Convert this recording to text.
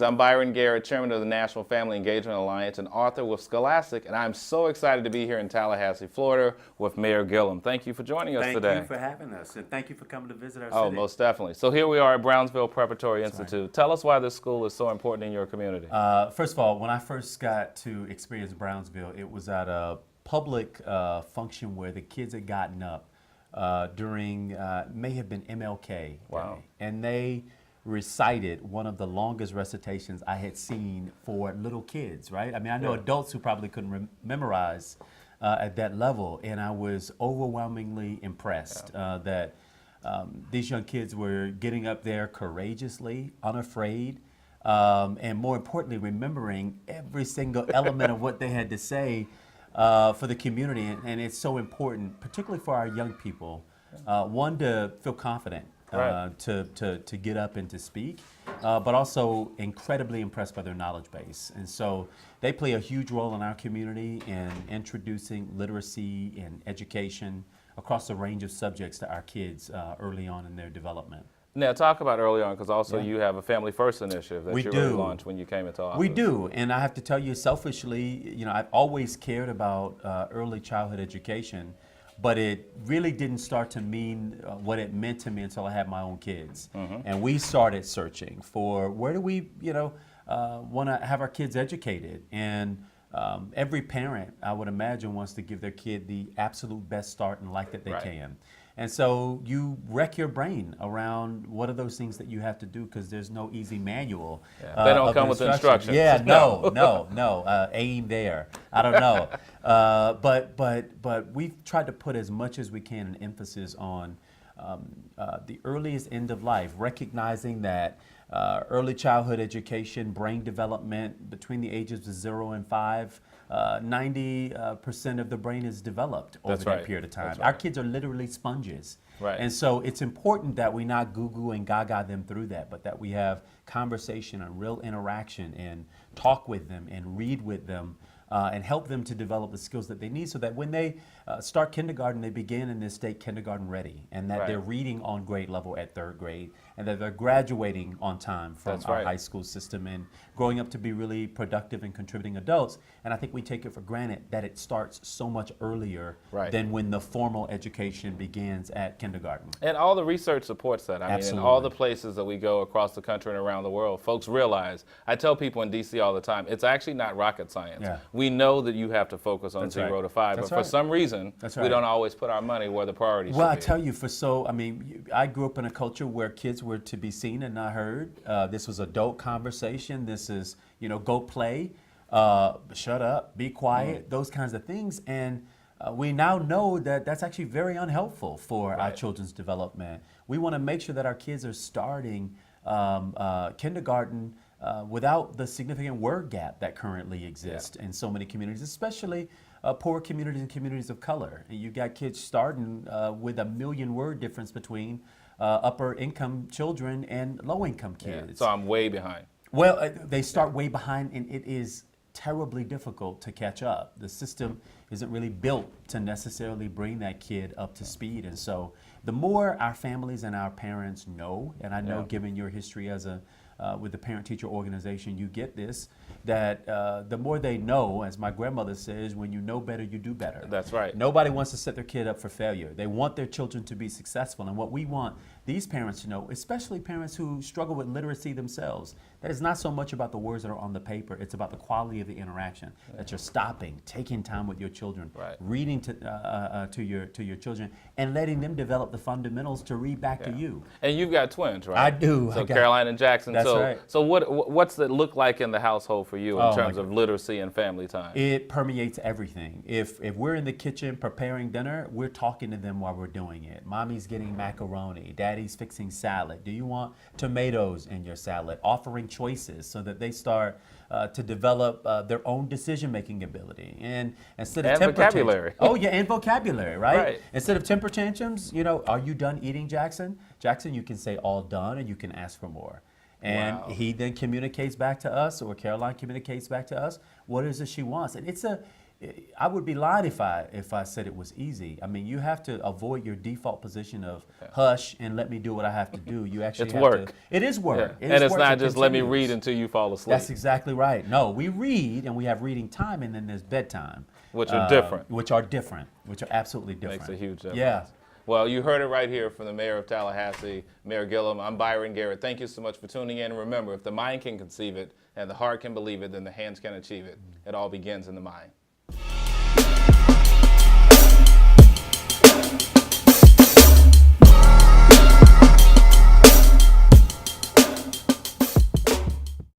Greetings, I'm Byron Garrett, Chairman of the National Family Engagement Alliance and author with Scholastic, and I'm so excited to be here in Tallahassee, Florida with Mayor Gillum. Thank you for joining us today. Thank you for having us, and thank you for coming to visit our city. Oh, most definitely. So here we are at Brownsville Preparatory Institute. Right. Tell us why this school is so important in your community. First of all, when I first got to experience Brownsville, it was at a public function where the kids had gotten up during, may have been MLK Wow. Day, and they recited one of the longest recitations I had seen for little kids, right? I mean, I know adults who probably couldn't memorize at that level, and I was overwhelmingly impressed that these young kids were getting up there courageously, unafraid, and more importantly, remembering every single element of what they had to say for the community. And it's so important, particularly for our young people, one, to feel confident. Right. To get up and to speak, but also incredibly impressed by their knowledge base. And so they play a huge role in our community in introducing literacy and education across a range of subjects to our kids early on in their development. Now, talk about early on, because also you have a Family First initiative that you really launched when you came into office. We do, and I have to tell you selfishly, you know, I've always cared about early childhood education, but it really didn't start to mean what it meant to me until I had my own kids. And we started searching for where do we, want to have our kids educated. And every parent, I would imagine, wants to give their kid the absolute best start in life that they can. And so you wreck your brain around what are those things that you have to do, because there's no easy manual. They don't come with instructions. Yeah, no. Aim there. I don't know. But we've tried to put as much as we can an emphasis on the earliest end of life, recognizing that early childhood education, brain development between the ages of 0 and 5, 90% of the brain is developed over that period of time. Our kids are literally sponges. And so it's important that we not goo-goo and gaga them through that, but that we have conversation and real interaction and talk with them and read with them and help them to develop the skills that they need, so that when they start kindergarten, they begin in this state kindergarten ready, and that they're reading on grade level at 3rd grade, and that they're graduating on time from our high school system and growing up to be really productive and contributing adults. And I think we take it for granted that it starts so much earlier than when the formal education begins at kindergarten. And all the research supports that. I mean, in all the places that we go across the country and around the world, folks realize, I tell people in D.C. all the time, it's actually not rocket science. We know that you have to focus on 0 to 5, but for some reason, we don't always put our money where the priorities should be. Well, I tell you, I grew up in a culture where kids were to be seen and not heard. This was adult conversation. This is, go play, shut up, be quiet, those kinds of things. And we now know that that's actually very unhelpful for our children's development. We want to make sure that our kids are starting kindergarten without the significant word gap that currently exists in so many communities, especially poor communities and communities of color. And you've got kids starting with a 1,000,000 word difference between upper income children and low income kids. So I'm way behind. Well, they start way behind, and it is terribly difficult to catch up. The system isn't really built to necessarily bring that kid up to speed. And so the more our families and our parents know, and I know given your history as with the parent-teacher organization, you get this, that the more they know, as my grandmother says, when you know better, you do better. That's right. Nobody wants to set their kid up for failure. They want their children to be successful. And what we want these parents to know, especially parents who struggle with literacy themselves, that it's not so much about the words that are on the paper, it's about the quality of the interaction, that you're stopping, taking time with your children, reading to your children, and letting them develop the fundamentals to read back to you. And you've got twins, right? I do. So Caroline and Jackson. That's right. So what's it look like in the household for you in terms of literacy and family time? It permeates everything. If we're in the kitchen preparing dinner, we're talking to them while we're doing it. Mommy's getting macaroni. Daddy's fixing salad. Do you want tomatoes in your salad? Offering choices so that they start to develop their own decision-making ability. And instead of vocabulary. And vocabulary, right? Instead of temper tantrums, are you done eating, Jackson? Jackson, you can say all done, and you can ask for more. And he then communicates back to us, or Caroline communicates back to us, what is it she wants. And I would be lying if I said it was easy. I mean, you have to avoid your default position of hush and let me do what I have to do. You actually it's have work. to. It is work. Yeah. And it's not just let me read until you fall asleep. That's exactly right. No, we read and we have reading time, and then there's bedtime, which are different. Which are absolutely different. Makes a huge difference. Yeah. Well, you heard it right here from the mayor of Tallahassee, Mayor Gillum. I'm Byron Garrett. Thank you so much for tuning in. And remember, if the mind can conceive it and the heart can believe it, then the hands can achieve it. It all begins in the mind.